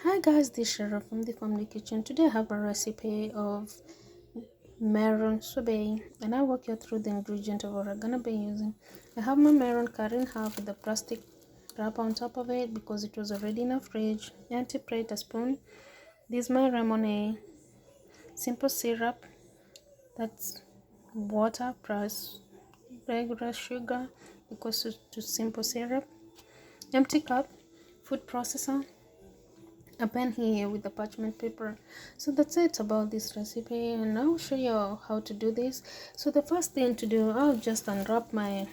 Hi guys, this is Shiru from the family kitchen. Today I have a recipe of melon sorbet and I'll walk you through the ingredient of what I'm gonna be using. I have my melon cut in half with a plastic wrap on top of it because it was already in the fridge. Anti-plate a spoon. This is my lemonade, simple syrup, that's water plus regular sugar equals to simple syrup. Empty cup, food processor, a pen here with the parchment paper. So that's it about this recipe, and I'll show you how to do this. So the first thing to do, I'll just unwrap my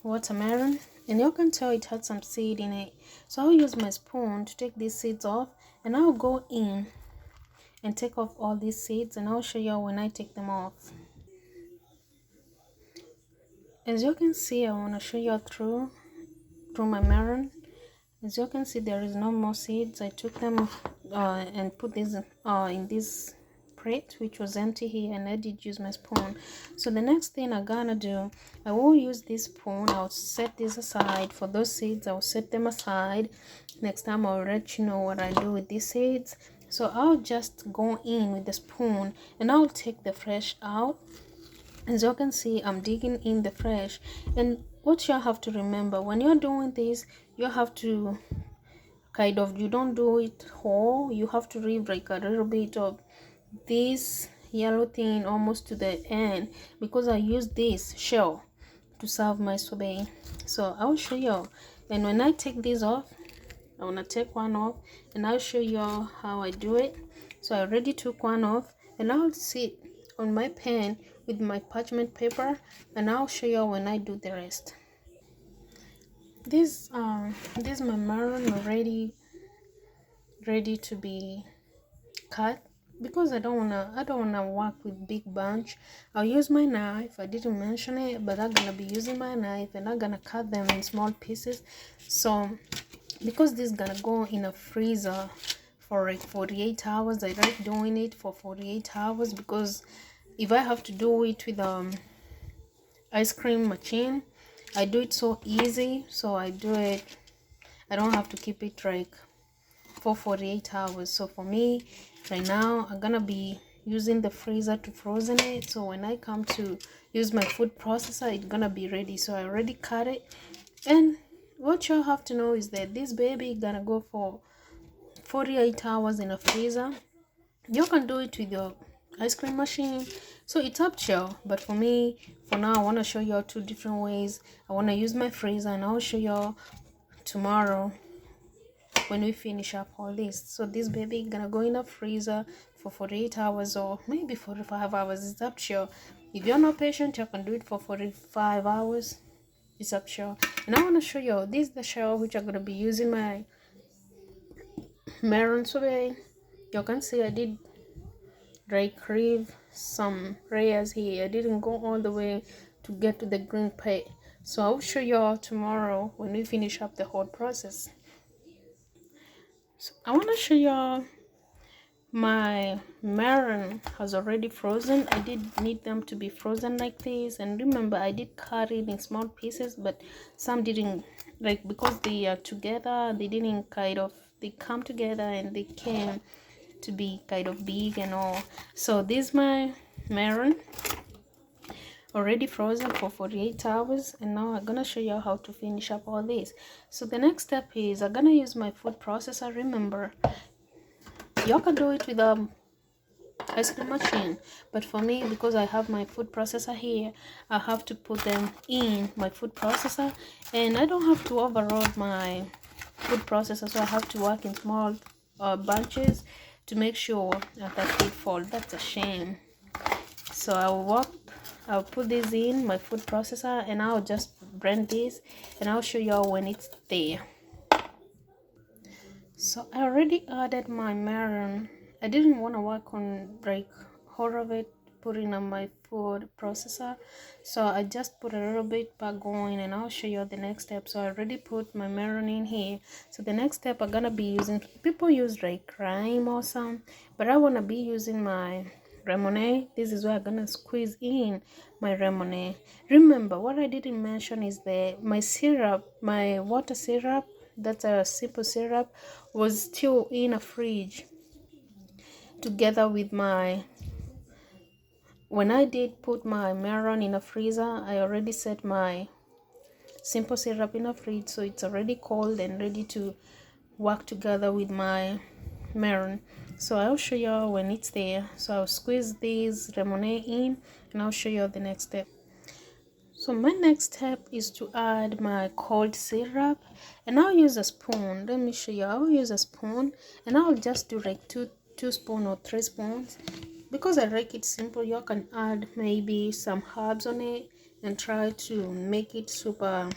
watermelon, and you can tell it had some seed in it. So I'll use my spoon to take these seeds off, and I'll go in and take off all these seeds, and I'll show you when I take them off. As you can see, I want to show you through my melon. As you can see, there is no more seeds. I took them and put these in this plate which was empty here, and I did use my spoon. So the next thing I'm gonna do, I will use this spoon. I'll set this aside for those seeds. I'll set them aside. Next time I'll let you know what I do with these seeds. So I'll just go in with the spoon and I'll take the fresh out. As you can see, I'm digging in the fresh, and what you have to remember when you're doing this, you have to you don't do it whole. You have to leave like a little bit of this yellow thing almost to the end, because I use this shell to serve my sorbet. So I'll show you, and when I take this off, I want to take one off and I'll show you how I do it. So I already took one off, and I'll sit on my pen with my parchment paper, and I'll show you when I do the rest. This my melon already ready to be cut, because I don't wanna work with big bunch. I'll use my knife. I didn't mention it, but I'm gonna be using my knife and I'm gonna cut them in small pieces. So because this is gonna go in a freezer for like 48 hours, I like doing it for 48 hours because if I have to do it with ice cream machine, I do it so easy. So I do it, I don't have to keep it like for 48 hours. So for me right now, I'm gonna be using the freezer to frozen it, so when I come to use my food processor, it's gonna be ready. So I already cut it, and what you have to know is that this baby gonna go for 48 hours in a freezer. You can do it with your ice cream machine, so it's up to you. But for me, for now, I want to show you two different ways. I want to use my freezer, and I'll show you tomorrow when we finish up all this. So this baby gonna go in a freezer for 48 hours or maybe 45 hours. It's up to you. If you're not patient, you can do it for 45 hours. It's up to you. And I want to show you, this is the shell which I'm gonna be using my melon sorbet. You can see I did retrieve some layers here. I didn't go all the way to get to the green part. So I'll show you all tomorrow when we finish up the whole process. So I want to show you my melon has already frozen. I did need them to be frozen like this, and remember I did cut it in small pieces, but some didn't, like, because they are together, they didn't they come together and they came to be kind of big and all. So this my melon already frozen for 48 hours, and now I'm gonna show you how to finish up all this. So the next step is I'm gonna use my food processor. Remember, you can do it with ice cream machine, but for me, because I have my food processor here, I have to put them in my food processor, and I don't have to overload my food processor, so I have to work in small bunches to make sure that it fall. That's a shame. So I'll put this in my food processor, and I'll just blend this, and I'll show you when it's there. So I already added my melon. I didn't want to work on like all of it, putting on my food processor, so I just put a little bit back going, and I'll show you the next step. So I already put my melon in here. So the next step I'm gonna be using, people use like lime or some, but I want to be using my lemonade. This is where I'm gonna squeeze in my lemonade. Remember, what I didn't mention is that my syrup, my water syrup, that's a simple syrup, was still in a fridge together with my, when I did put my melon in a freezer, I already set my simple syrup in a fridge, so it's already cold and ready to work together with my melon. So I'll show you when it's there. So I'll squeeze this lemonade in and I'll show you the next step. So my next step is to add my cold syrup, and I'll use a spoon. Let me show you. I'll use a spoon and I'll just do like two spoons or 3 spoons. Because I like it simple, you can add maybe some herbs on it and try to make it super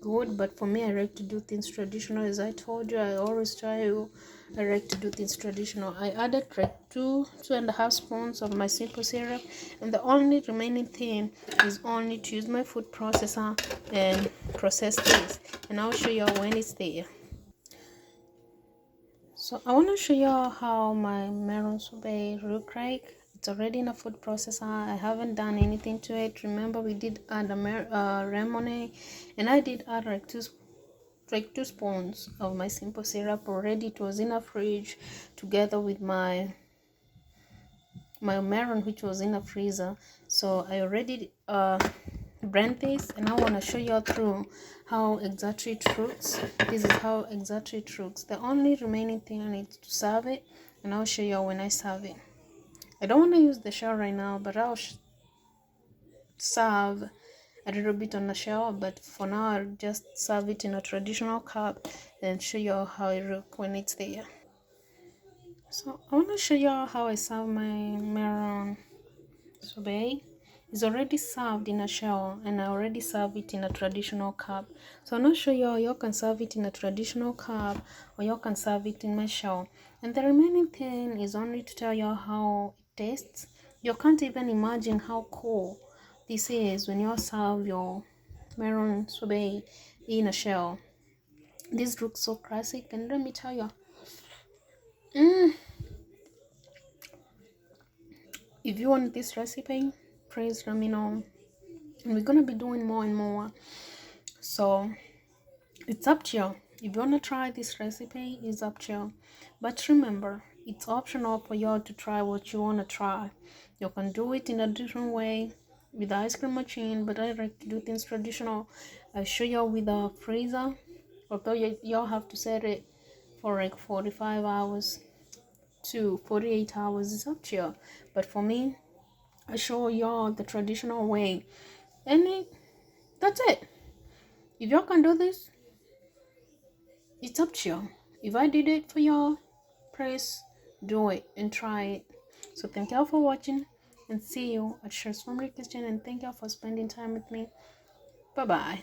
good. But for me, I like to do things traditional. As I told you, I like to do things traditional. I added like two and a half spoons of my simple syrup, and the only remaining thing is only to use my food processor and process this, and I'll show you when it's there. So I want to show you how my melon sorbet look like. It's already in a food processor. I haven't done anything to it. Remember, we did add a lemonade, and I did add like two spoons of my simple syrup already. It was in a fridge together with my melon, which was in a freezer. So I already blend this, and I want to show you through how exactly it looks. This is how exactly it looks. The only remaining thing I need to serve it, and I'll show you when I serve it. I don't want to use the shell right now, but I'll serve a little bit on the shell. But for now, I'll just serve it in a traditional cup and show you how it looks when it's there. So I want to show you how I serve my melon sorbet. Is already served in a shell, and I already serve it in a traditional cup. So I'm not sure you can serve it in a traditional cup or you can serve it in my shell. And the remaining thing is only to tell you how it tastes. You can't even imagine how cool this is when you serve your melon sorbet in a shell. This looks so classic, and let me tell you, if you want this recipe, please let me know. And we're gonna be doing more and more. So it's up to you. If you want to try this recipe, it's up to you. But remember, it's optional for you to try what you want to try. You can do it in a different way with the ice cream machine, but I like to do things traditional. I show you with a freezer, although you'll have to set it for like 45 hours to 48 hours. It's up to you. But for me, I show y'all the traditional way. And that's it. If y'all can do this, it's up to you. If I did it for y'all, please do it and try it. So thank y'all for watching, and see you at Shiru's Family Kitchen, and thank y'all for spending time with me. Bye bye.